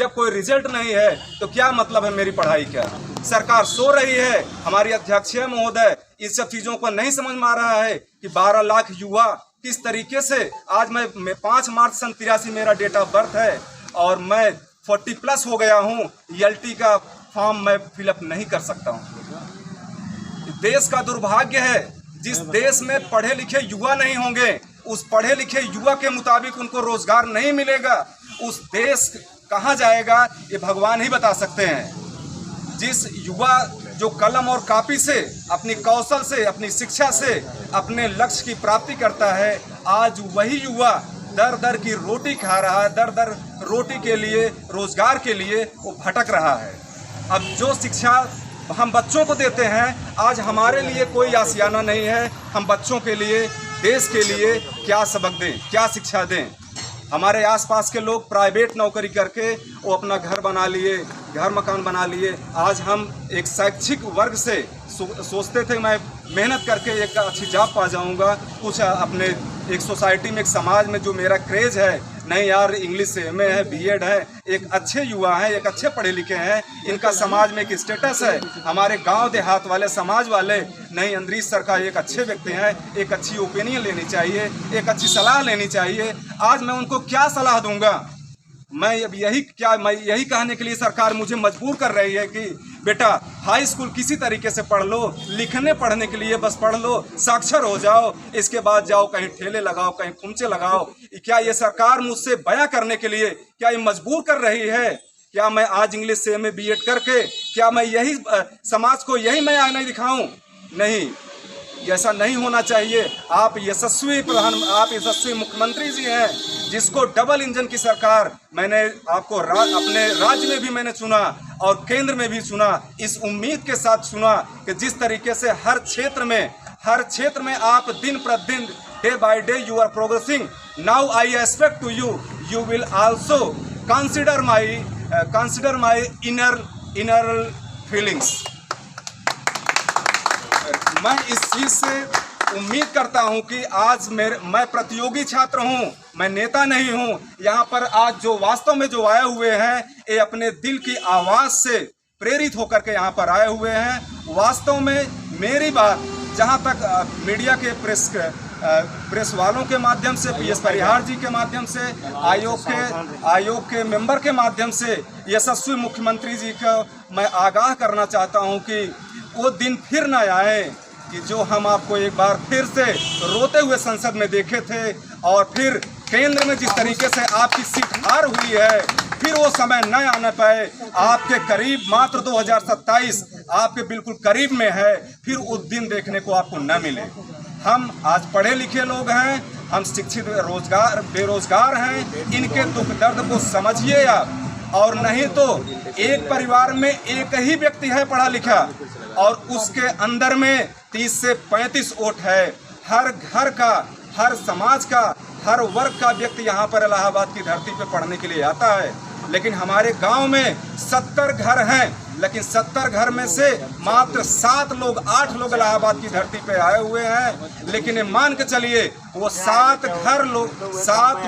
जब कोई रिजल्ट नहीं है तो क्या मतलब है मेरी पढ़ाई का। सरकार सो रही है, हमारी अध्यक्ष महोदय इस सब चीज़ों को नहीं समझ में आ रहा है कि 12 लाख युवा किस तरीके से, आज मैं 5 मार्च सन 83 मेरा डेट ऑफ बर्थ है और मैं 40+ हो गया हूँ, ELT का फॉर्म मैं फिलअप नहीं कर सकता हूँ। देश का दुर्भाग्य है, जिस देश में पढ़े लिखे युवा नहीं होंगे, उस पढ़े लिखे युवा के मुताबिक उनको रोजगार नहीं मिलेगा, उस देश कहाँ जाएगा ये भगवान ही बता सकते हैं। जिस युवा जो कलम और कापी से, अपनी कौशल से, अपनी शिक्षा से अपने लक्ष्य की प्राप्ति करता है, आज वही युवा दर दर की रोटी खा रहा है, दर दर रोटी के लिए, रोजगार के लिए वो भटक रहा है। अब जो शिक्षा हम बच्चों को देते हैं, आज हमारे लिए कोई आसियाना नहीं है, हम बच्चों के लिए, देश के लिए क्या सबक दें, क्या शिक्षा दें। हमारे आसपास के लोग प्राइवेट नौकरी करके वो अपना घर बना लिए, घर मकान बना लिए। आज हम एक शैक्षिक वर्ग से सोचते थे मैं मेहनत करके एक अच्छी जॉब पा जाऊंगा, कुछ अपने एक सोसाइटी में, एक समाज में जो मेरा क्रेज है, नहीं यार इंग्लिश से MA है, BEd है, एक अच्छे युवा हैं, एक अच्छे पढ़े लिखे हैं, इनका समाज में एक स्टेटस है, हमारे गांव देहात वाले समाज वाले, नहीं अंतरीक्ष सर का एक अच्छे व्यक्ति हैं, एक अच्छी ओपिनियन लेनी चाहिए, एक अच्छी सलाह लेनी चाहिए। आज मैं उनको क्या सलाह दूंगा? मैं अब यही कहने के लिए सरकार मुझे मजबूर कर रही है कि बेटा हाई स्कूल किसी तरीके से पढ़ लो, लिखने पढ़ने के लिए बस पढ़ लो, साक्षर हो जाओ, इसके बाद जाओ कहीं ठेले लगाओ, कहीं खुमचे लगाओ। क्या ये सरकार मुझसे बयां करने के लिए क्या ये मजबूर कर रही है? क्या मैं आज इंग्लिश से MA BEd करके क्या मैं यही समाज को यही मैं आईना दिखाऊं? नहीं, ऐसा नहीं होना चाहिए। आप यशस्वी मुख्यमंत्री जी हैं, जिसको डबल इंजन की सरकार, मैंने आपको अपने राज्य में भी मैंने चुना और केंद्र में भी चुना, इस उम्मीद के साथ चुना कि जिस तरीके से हर क्षेत्र में आप दिन प्रतिदिन, day by day you are progressing. Now I expect to you, you will also consider my inner feelings. मैं इस चीज से उम्मीद करता हूं कि आज मैं प्रतियोगी छात्र हूं, मैं नेता नहीं हूं। यहाँ पर आज जो वास्तव में जो आए हुए हैं, ये अपने दिल की आवाज से प्रेरित होकर के यहाँ पर आए हुए हैं। वास्तव में मेरी बात जहाँ तक मीडिया के प्रेस वालों के माध्यम से, PS परिहार जी के माध्यम से, आयोग के मेंबर के माध्यम से यशस्वी मुख्यमंत्री जी को मैं आगाह करना चाहता हूं कि वो दिन फिर न आए कि जो हम आपको एक बार फिर से रोते हुए संसद में देखे थे और फिर केंद्र में जिस तरीके से आपकी सीट हार हुई है, फिर वो समय न आने पाए। आपके करीब मात्र 2027 आपके बिल्कुल करीब में है, फिर उस दिन देखने को आपको न मिले। हम आज पढ़े लिखे लोग हैं, हम शिक्षित बेरोजगार हैं, इनके दुख दर्द को समझिए आप। और नहीं तो एक परिवार में एक ही व्यक्ति है पढ़ा लिखा और उसके अंदर में 30 से 35 वोट है। हर घर का, हर समाज का, हर वर्ग का व्यक्ति यहाँ पर इलाहाबाद की धरती पे पढ़ने के लिए आता है। लेकिन हमारे गांव में 70 घर हैं, लेकिन 70 घर में से मात्र 8 लोग इलाहाबाद की धरती पे आए हुए हैं। लेकिन ये मान के चलिए वो 7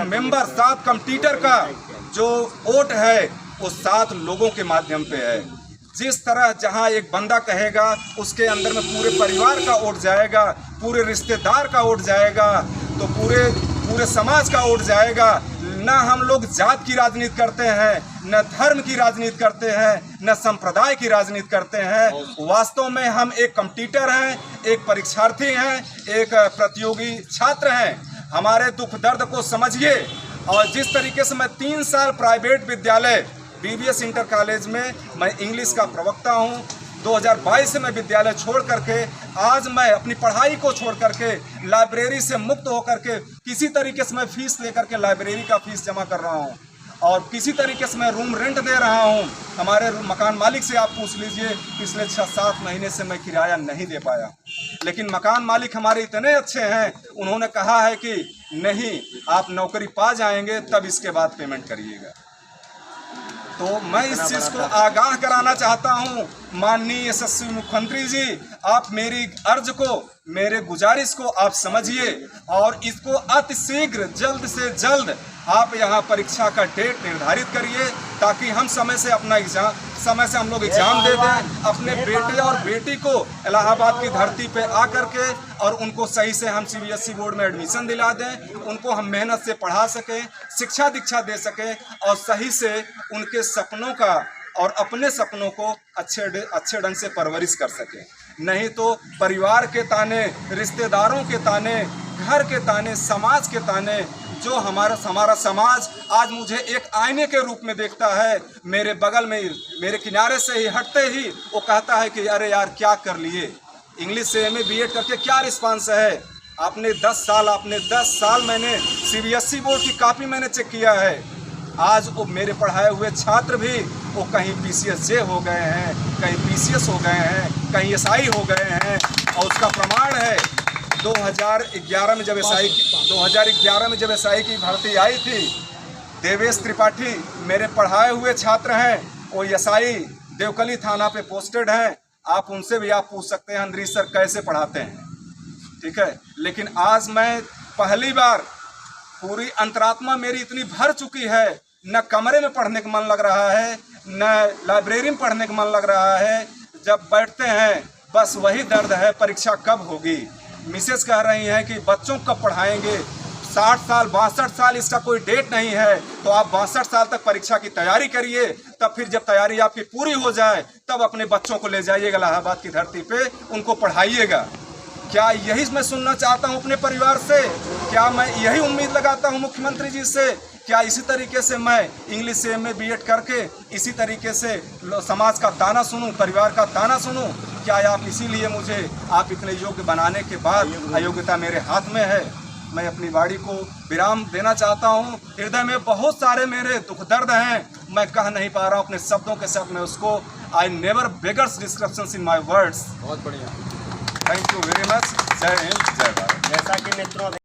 मेंबर, 7 कम्पिटिटर का जो वोट है वो 7 लोगों के माध्यम पे है। जिस तरह जहां एक बंदा कहेगा उसके अंदर में पूरे परिवार का वोट जाएगा, पूरे रिश्तेदार का वोट जाएगा, तो पूरे समाज का वोट जाएगा। न हम लोग जात की राजनीति करते हैं, न धर्म की राजनीति करते हैं, न संप्रदाय की राजनीति करते हैं। वास्तव में हम एक कम्पिटिटर हैं, एक परीक्षार्थी हैं, एक प्रतियोगी छात्र हैं। हमारे दुख दर्द को समझिए। और जिस तरीके से मैं 3 साल प्राइवेट विद्यालय BBS इंटर कॉलेज में मैं इंग्लिश का प्रवक्ता हूं, 2022 से मैं विद्यालय छोड़ करके आज मैं अपनी पढ़ाई को छोड़ करके लाइब्रेरी से मुक्त होकर के किसी तरीके से मैं फीस लेकर के लाइब्रेरी का फीस जमा कर रहा हूं और किसी तरीके से मैं रूम रेंट दे रहा हूं। हमारे मकान मालिक से आप पूछ लीजिए, पिछले 6-7 महीने से मैं किराया नहीं दे पाया। लेकिन मकान मालिक हमारे इतने अच्छे हैं, उन्होंने कहा है कि नहीं, आप नौकरी पा जाएंगे तब इसके बाद पेमेंट करिएगा। तो मैं इस चीज को आगाह कराना चाहता हूं, माननीय यशस्वी मुख्यमंत्री जी, आप मेरी अर्ज को, मेरे गुजारिश को आप समझिए और इसको अतिशीघ्र, जल्द से जल्द आप यहाँ परीक्षा का डेट निर्धारित करिए ताकि हम समय से हम लोग एग्ज़ाम दे दें, अपने बेटे और बेटी को इलाहाबाद की धरती पे आकर के और उनको सही से हम CBSE बोर्ड में एडमिशन दिला दें, उनको हम मेहनत से पढ़ा सकें, शिक्षा दीक्षा दे सकें और सही से उनके सपनों का और अपने सपनों को अच्छे ढंग से परवरिश कर सकें। नहीं तो परिवार के ताने, रिश्तेदारों के ताने, घर के ताने, समाज के ताने, जो हमारा समाज आज मुझे एक आईने के रूप में देखता है। मेरे बगल में मेरे किनारे से ही हटते ही वो कहता है कि अरे यार क्या कर लिए, इंग्लिश से MA BEd करके क्या रिस्पांस है। आपने 10 साल मैंने CBSE बोर्ड की कॉपी मैंने चेक किया है। आज वो मेरे पढ़ाए हुए छात्र भी वो कहीं PCSJ हो गए हैं, कहीं PCS हो गए हैं, कहीं SI हो गए हैं। और उसका प्रमाण है 2011 में जब SI की भर्ती आई थी, देवेश त्रिपाठी मेरे पढ़ाए हुए छात्र हैं, वो SI देवकली थाना पे पोस्टेड हैं। आप उनसे भी आप पूछ सकते हैं अंदरीश सर कैसे पढ़ाते हैं, ठीक है। लेकिन आज मैं पहली बार, पूरी अंतरात्मा मेरी इतनी भर चुकी है, न कमरे में पढ़ने का मन लग रहा है, न लाइब्रेरी में पढ़ने का मन लग रहा है। जब बैठते हैं बस वही दर्द है, परीक्षा कब होगी। मिसेस कह रही हैं कि बच्चों को कब पढ़ाएंगे, 60 साल 62 साल इसका कोई डेट नहीं है, तो आप 62 साल तक परीक्षा की तैयारी करिए, तब फिर जब तैयारी आपकी पूरी हो जाए तब अपने बच्चों को ले जाइएगा इलाहाबाद की धरती पे, उनको पढ़ाइएगा। क्या यही मैं सुनना चाहता हूं अपने परिवार से? क्या मैं यही उम्मीद लगाता हूं मुख्यमंत्री जी से? क्या इसी तरीके से मैं इंग्लिश से MA BEd करके इसी तरीके से समाज का ताना सुनूं, परिवार का ताना सुनूं? क्या आप इसीलिए मुझे आप इतने योग्य बनाने के बाद अयोग्यता मेरे हाथ में है? मैं अपनी वाणी को विराम देना चाहता हूं। हृदय में बहुत सारे मेरे दुख दर्द हैं, मैं कह नहीं पा रहा हूं अपने शब्दों के साथ। मैं उसको I never beggars descriptions in my words. बहुत बढ़िया, थैंक यू वेरी मच। जय हिंद, जय भारत। जैसा कि मित्रों